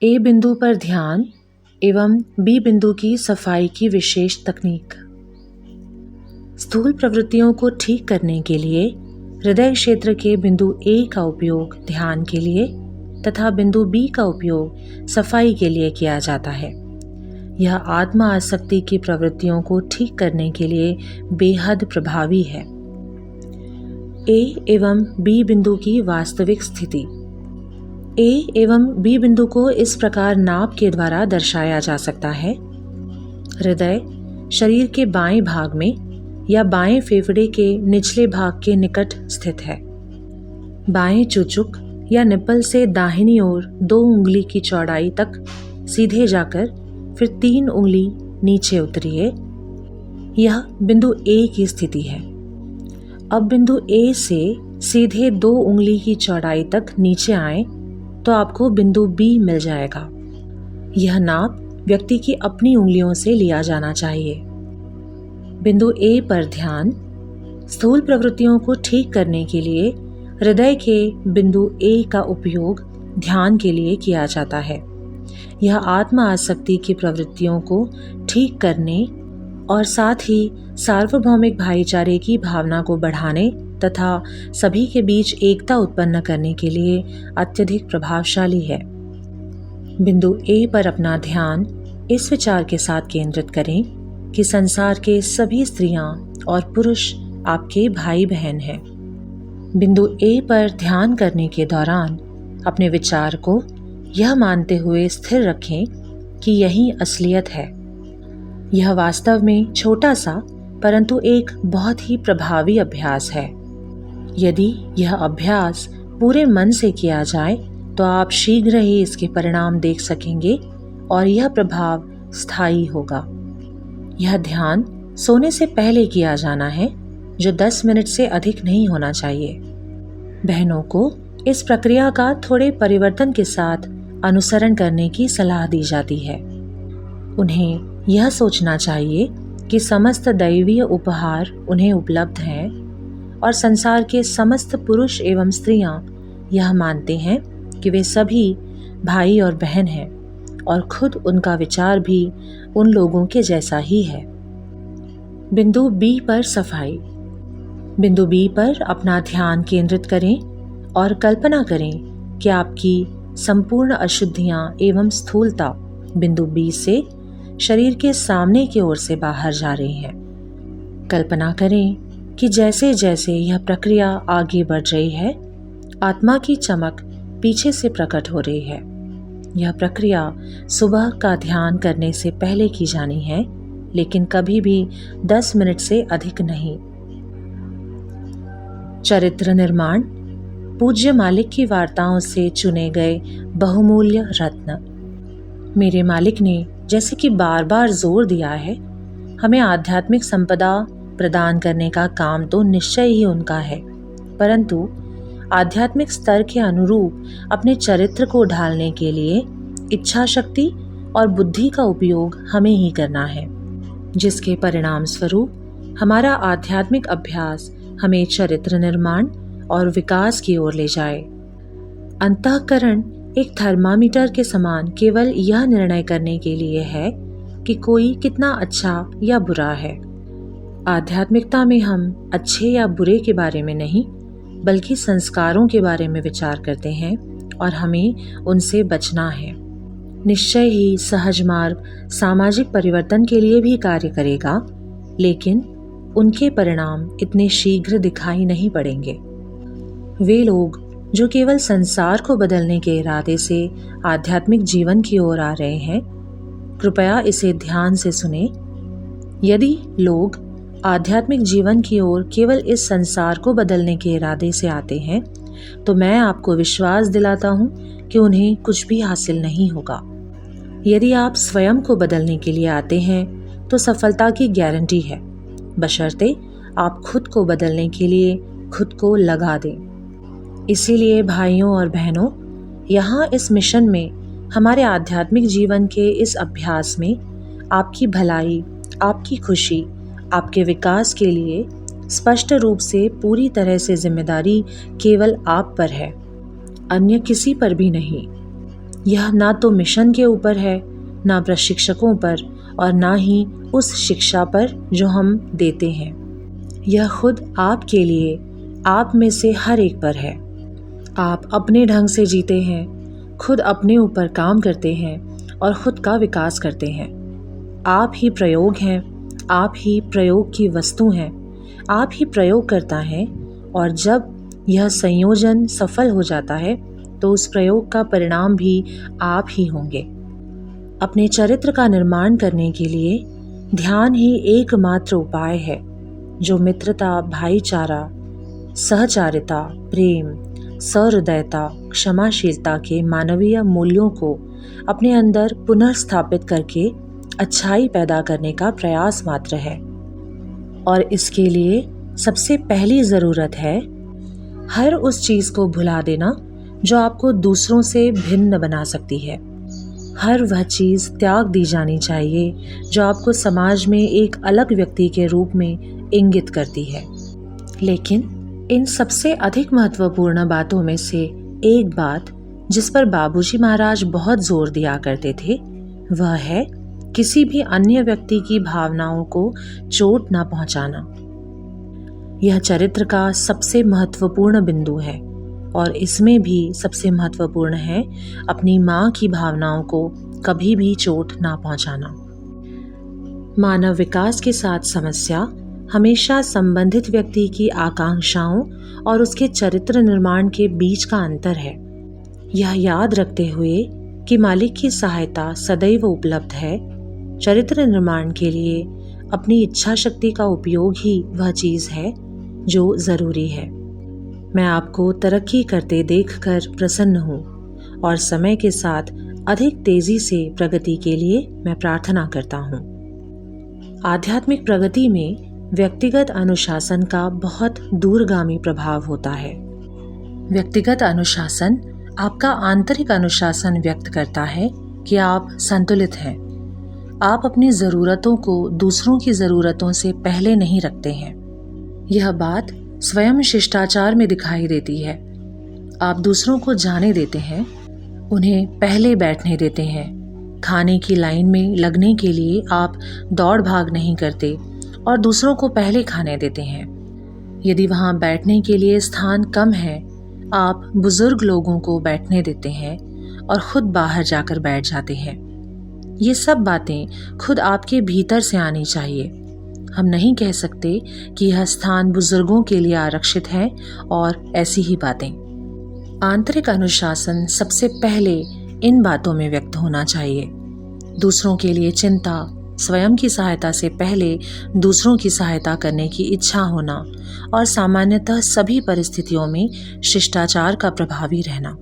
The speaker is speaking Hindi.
ए बिंदु पर ध्यान एवं बी बिंदु की सफाई की विशेष तकनीक। स्थूल प्रवृत्तियों को ठीक करने के लिए हृदय क्षेत्र के बिंदु ए का उपयोग ध्यान के लिए तथा बिंदु बी का उपयोग सफाई के लिए किया जाता है। यह आत्म आसक्ति की प्रवृत्तियों को ठीक करने के लिए बेहद प्रभावी है। ए एवं बी बिंदु की वास्तविक स्थिति। ए एवं बी बिंदु को इस प्रकार नाप के द्वारा दर्शाया जा सकता है। हृदय शरीर के बाएं भाग में या बाएं फेफड़े के निचले भाग के निकट स्थित है। बाएं चुचुक या निप्पल से दाहिनी ओर 2 उंगली की चौड़ाई तक सीधे जाकर फिर 3 उंगली नीचे उतरिए। यह बिंदु ए की स्थिति है। अब बिंदु ए से सीधे 2 उंगली की चौड़ाई तक नीचे आए तो आपको बिंदु बी मिल जाएगा। यह नाप व्यक्ति की अपनी उंगलियों से लिया जाना चाहिए। बिंदु ए पर ध्यान। स्थूल प्रवृत्तियों को ठीक करने के लिए हृदय के बिंदु ए का उपयोग ध्यान के लिए किया जाता है। यह आत्म आसक्ति की प्रवृत्तियों को ठीक करने और साथ ही सार्वभौमिक भाईचारे की भावना को बढ़ाने तथा सभी के बीच एकता उत्पन्न करने के लिए अत्यधिक प्रभावशाली है। बिंदु ए पर अपना ध्यान इस विचार के साथ केंद्रित करें कि संसार के सभी स्त्रियां और पुरुष आपके भाई बहन हैं। बिंदु ए पर ध्यान करने के दौरान अपने विचार को यह मानते हुए स्थिर रखें कि यही असलियत है। यह वास्तव में छोटा सा परंतु एक बहुत ही प्रभावी अभ्यास है। यदि यह अभ्यास पूरे मन से किया जाए तो आप शीघ्र ही इसके परिणाम देख सकेंगे और यह प्रभाव स्थायी होगा। यह ध्यान सोने से पहले किया जाना है, जो 10 मिनट से अधिक नहीं होना चाहिए। बहनों को इस प्रक्रिया का थोड़े परिवर्तन के साथ अनुसरण करने की सलाह दी जाती है। उन्हें यह सोचना चाहिए कि समस्त दैवीय उपहार उन्हें उपलब्ध हैं और संसार के समस्त पुरुष एवं स्त्रियां यह मानते हैं कि वे सभी भाई और बहन हैं और खुद उनका विचार भी उन लोगों के जैसा ही है। बिंदु बी पर सफाई। बिंदु बी पर अपना ध्यान केंद्रित करें और कल्पना करें कि आपकी संपूर्ण अशुद्धियां एवं स्थूलता बिंदु बी से शरीर के सामने की ओर से बाहर जा रही हैं। कल्पना करें कि जैसे जैसे यह प्रक्रिया आगे बढ़ रही है, आत्मा की चमक पीछे से प्रकट हो रही है। यह प्रक्रिया सुबह का ध्यान करने से पहले की जानी है, लेकिन कभी भी 10 मिनट से अधिक नहीं। चरित्र निर्माण। पूज्य मालिक की वार्ताओं से चुने गए बहुमूल्य रत्न। मेरे मालिक ने जैसे कि बार बार जोर दिया है, हमें आध्यात्मिक संपदा प्रदान करने का काम तो निश्चय ही उनका है, परंतु आध्यात्मिक स्तर के अनुरूप अपने चरित्र को ढालने के लिए इच्छा शक्ति और बुद्धि का उपयोग हमें ही करना है, जिसके परिणाम स्वरूप हमारा आध्यात्मिक अभ्यास हमें चरित्र निर्माण और विकास की ओर ले जाए। अंतःकरण एक थर्मामीटर के समान केवल यह निर्णय करने के लिए है कि कोई कितना अच्छा या बुरा है। आध्यात्मिकता में हम अच्छे या बुरे के बारे में नहीं, बल्कि संस्कारों के बारे में विचार करते हैं और हमें उनसे बचना है। निश्चय ही सहज मार्ग सामाजिक परिवर्तन के लिए भी कार्य करेगा, लेकिन उनके परिणाम इतने शीघ्र दिखाई नहीं पड़ेंगे। वे लोग जो केवल संसार को बदलने के इरादे से आध्यात्मिक जीवन की ओर आ रहे हैं, कृपया इसे ध्यान से सुने। यदि लोग आध्यात्मिक जीवन की ओर केवल इस संसार को बदलने के इरादे से आते हैं, तो मैं आपको विश्वास दिलाता हूँ कि उन्हें कुछ भी हासिल नहीं होगा। यदि आप स्वयं को बदलने के लिए आते हैं तो सफलता की गारंटी है, बशर्ते आप खुद को बदलने के लिए खुद को लगा दें। इसीलिए भाइयों और बहनों, यहाँ इस मिशन में, हमारे आध्यात्मिक जीवन के इस अभ्यास में आपकी भलाई, आपकी खुशी, आपके विकास के लिए स्पष्ट रूप से पूरी तरह से जिम्मेदारी केवल आप पर है, अन्य किसी पर भी नहीं। यह ना तो मिशन के ऊपर है, ना प्रशिक्षकों पर, और ना ही उस शिक्षा पर जो हम देते हैं। यह खुद आपके लिए, आप में से हर एक पर है। आप अपने ढंग से जीते हैं, खुद अपने ऊपर काम करते हैं और खुद का विकास करते हैं। आप ही प्रयोग हैं, आप ही प्रयोग की वस्तु हैं, आप ही प्रयोग करता है, और जब यह संयोजन सफल हो जाता है तो उस प्रयोग का परिणाम भी आप ही होंगे। अपने चरित्र का निर्माण करने के लिए ध्यान ही एकमात्र उपाय है, जो मित्रता, भाईचारा, सहचारिता, प्रेम, सहृदयता, क्षमाशीलता के मानवीय मूल्यों को अपने अंदर पुनर्स्थापित करके अच्छाई पैदा करने का प्रयास मात्र है। और इसके लिए सबसे पहली ज़रूरत है हर उस चीज़ को भुला देना जो आपको दूसरों से भिन्न बना सकती है। हर वह चीज़ त्याग दी जानी चाहिए जो आपको समाज में एक अलग व्यक्ति के रूप में इंगित करती है। लेकिन इन सबसे अधिक महत्वपूर्ण बातों में से एक बात जिस पर बाबूजी महाराज बहुत जोर दिया करते थे, वह है किसी भी अन्य व्यक्ति की भावनाओं को चोट न पहुंचाना। यह चरित्र का सबसे महत्वपूर्ण बिंदु है, और इसमें भी सबसे महत्वपूर्ण है अपनी माँ की भावनाओं को कभी भी चोट ना पहुंचाना। मानव विकास के साथ समस्या हमेशा संबंधित व्यक्ति की आकांक्षाओं और उसके चरित्र निर्माण के बीच का अंतर है। यह याद रखते हुए कि मालिक की सहायता सदैव उपलब्ध है, चरित्र निर्माण के लिए अपनी इच्छा शक्ति का उपयोग ही वह चीज़ है जो ज़रूरी है। मैं आपको तरक्की करते देखकर प्रसन्न हूँ और समय के साथ अधिक तेजी से प्रगति के लिए मैं प्रार्थना करता हूँ। आध्यात्मिक प्रगति में व्यक्तिगत अनुशासन का बहुत दूरगामी प्रभाव होता है। व्यक्तिगत अनुशासन आपका आंतरिक अनुशासन व्यक्त करता है कि आप संतुलित हैं। आप अपनी ज़रूरतों को दूसरों की ज़रूरतों से पहले नहीं रखते हैं। यह बात स्वयं शिष्टाचार में दिखाई देती है। आप दूसरों को जाने देते हैं, उन्हें पहले बैठने देते हैं। खाने की लाइन में लगने के लिए आप दौड़ भाग नहीं करते और दूसरों को पहले खाने देते हैं। यदि वहाँ बैठने के लिए स्थान कम है, आप बुजुर्ग लोगों को बैठने देते हैं और खुद बाहर जाकर बैठ जाते हैं। ये सब बातें खुद आपके भीतर से आनी चाहिए। हम नहीं कह सकते कि यह स्थान बुजुर्गों के लिए आरक्षित है और ऐसी ही बातें। आंतरिक अनुशासन सबसे पहले इन बातों में व्यक्त होना चाहिए। दूसरों के लिए चिंता, स्वयं की सहायता से पहले दूसरों की सहायता करने की इच्छा होना और सामान्यतः सभी परिस्थितियों में शिष्टाचार का प्रभावी रहना।